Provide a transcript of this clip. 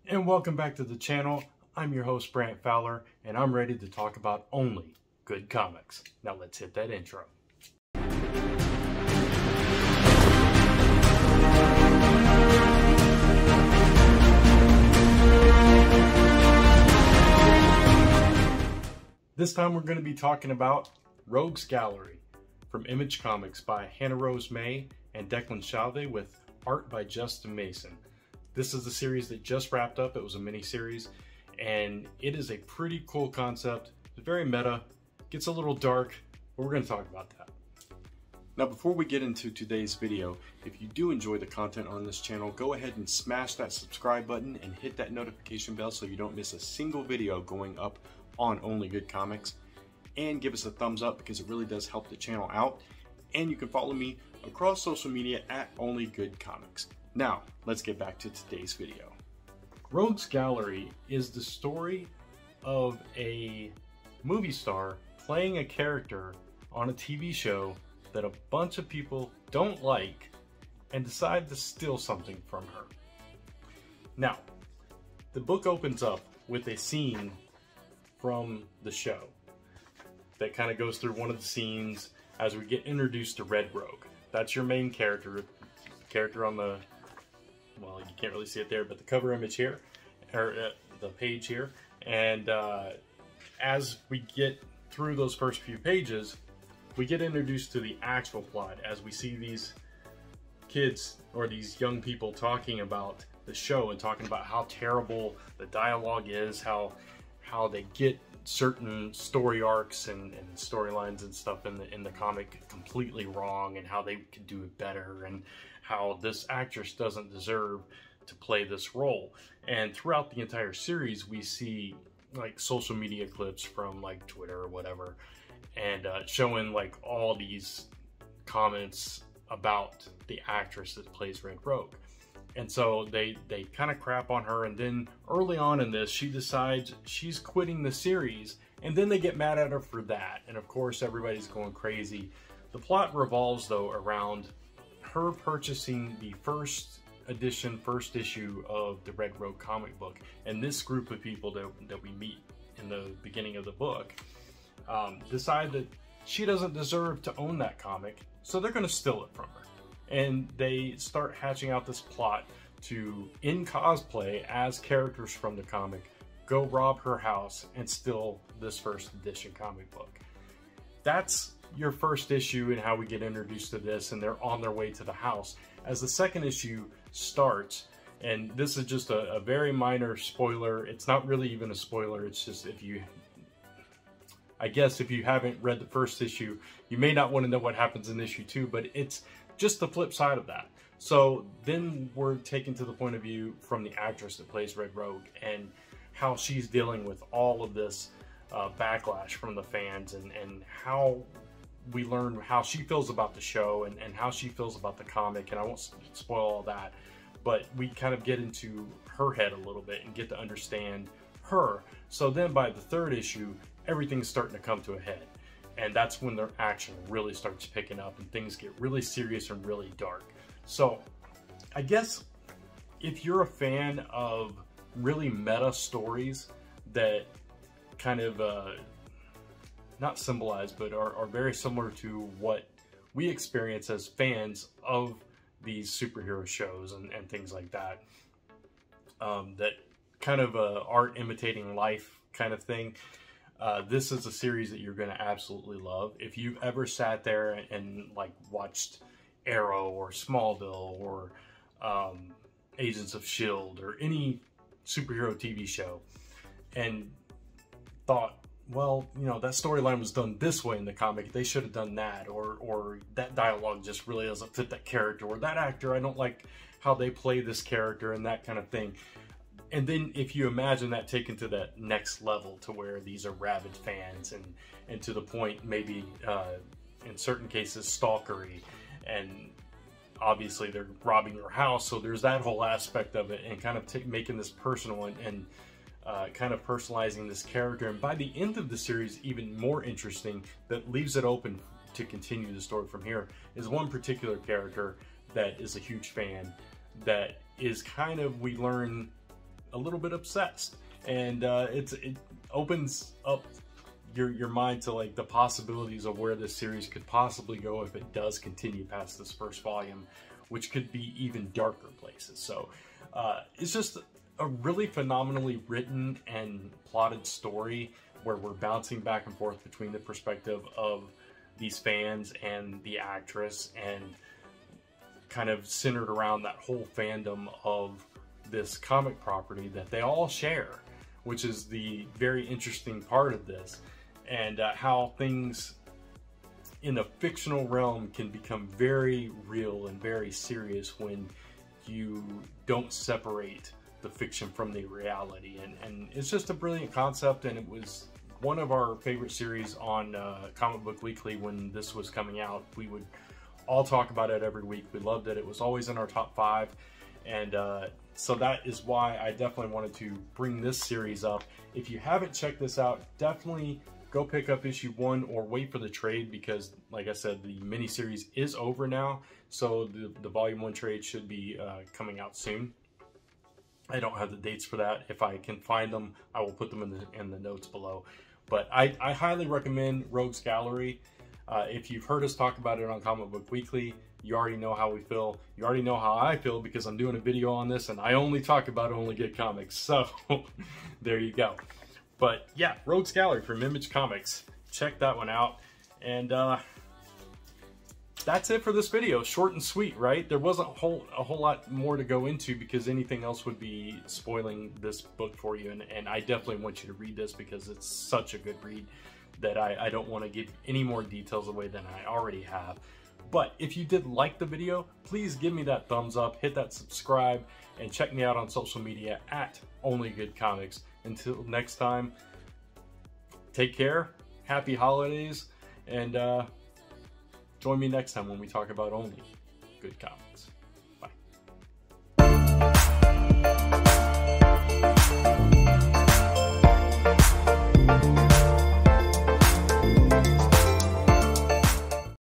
And welcome back to the channel. I'm your host, Brant Fowler, and I'm ready to talk about only good comics. Now let's hit that intro. This time we're going to be talking about Rogues Gallery from Image Comics by Hannah Rose May and Declan Shalvey with art by Justin Mason. This is a series that just wrapped up. It was a mini-series, and it is a pretty cool concept. It's very meta, gets a little dark, but we're going to talk about that. Now, before we get into today's video, if you do enjoy the content on this channel, go ahead and smash that subscribe button and hit that notification bell so you don't miss a single video going up on Only Good Comics. And give us a thumbs up because it really does help the channel out. And you can follow me across social media at Only Good Comics. Now, let's get back to today's video. Rogues Gallery is the story of a movie star playing a character on a TV show that a bunch of people don't like and decide to steal something from her. Now, the book opens up with a scene from the show that kind of goes through one of the scenes as we get introduced to Red Rogue. That's your main character on the, well, you can't really see it there, but the cover image here, or the page here. And as we get through those first few pages, we get introduced to the actual plot as we see these kids or these young people talking about the show and talking about how terrible the dialogue is, how they get certain story arcs and storylines and stuff in the comic completely wrong, and how they could do it better, and how this actress doesn't deserve to play this role. And throughout the entire series, we see like social media clips from like Twitter or whatever, and showing like all these comments about the actress that plays Red Rogue. And so they kind of crap on her, and then early on in this, she decides she's quitting the series, and then they get mad at her for that. And of course, everybody's going crazy. The plot revolves, though, around her purchasing the first issue of the Red Rogue comic book. And this group of people that we meet in the beginning of the book decide that she doesn't deserve to own that comic, so they're going to steal it from her. And they start hatching out this plot to, in cosplay as characters from the comic, go rob her house and steal this first edition comic book. That's your first issue and how we get introduced to this, and they're on their way to the house. As the second issue starts, and this is just a very minor spoiler, it's not really even a spoiler, it's just I guess if you haven't read the first issue, you may not want to know what happens in issue 2, but it's just the flip side of that. So then we're taken to the point of view from the actress that plays Red Rogue and how she's dealing with all of this backlash from the fans, and how we learn how she feels about the show and how she feels about the comic. And I won't spoil all that, but we kind of get into her head a little bit and get to understand her. So then by the third issue, everything's starting to come to a head. And that's when their action really starts picking up and things get really serious and really dark. So I guess if you're a fan of really meta stories that kind of not symbolize, but are very similar to what we experience as fans of these superhero shows and things like that, that kind of art imitating life kind of thing, this is a series that you're going to absolutely love. If you've ever sat there and like watched Arrow or Smallville or Agents of S.H.I.E.L.D. or any superhero TV show and thought, well, you know, that storyline was done this way in the comic, they should have done that, or that dialogue just really doesn't fit that character, or that actor, I don't like how they play this character, and that kind of thing. And then if you imagine that taken to that next level to where these are rabid fans and to the point maybe in certain cases stalkery, and obviously they're robbing your house, so there's that whole aspect of it, and kind of making this personal and kind of personalizing this character. And by the end of the series, even more interesting, that leaves it open to continue the story from here, is one particular character that is a huge fan, that is kind of, we learn a little bit obsessed, and it opens up your mind to like the possibilities of where this series could possibly go if it does continue past this first volume, which could be even darker places. So it's just a really phenomenally written and plotted story where we're bouncing back and forth between the perspective of these fans and the actress, and kind of centered around that whole fandom of this comic property that they all share, which is the very interesting part of this. And how things in the fictional realm can become very real and very serious when you don't separate the fiction from the reality. And it's just a brilliant concept, and it was one of our favorite series on Comic Book Weekly when this was coming out. We would all talk about it every week. We loved it. It was always in our top 5. And so that is why I definitely wanted to bring this series up. If you haven't checked this out, definitely go pick up issue 1 or wait for the trade, because like I said, the miniseries is over now. So the volume 1 trade should be coming out soon. I don't have the dates for that. If I can find them, I will put them in the notes below. But I highly recommend Rogues Gallery. If you've heard us talk about it on Comic Book Weekly, you already know how we feel. You already know how I feel because I'm doing a video on this and I only talk about Only Good Comics. So there you go. But yeah, Rogues Gallery from Image Comics. Check that one out. And that's it for this video. Short and sweet, right? There wasn't a whole lot more to go into because anything else would be spoiling this book for you. And I definitely want you to read this because it's such a good read that I don't want to give any more details away than I already have. But if you did like the video, please give me that thumbs up, hit that subscribe, and check me out on social media at Only Good Comics. Until next time, take care, happy holidays, and join me next time when we talk about Only Good Comics.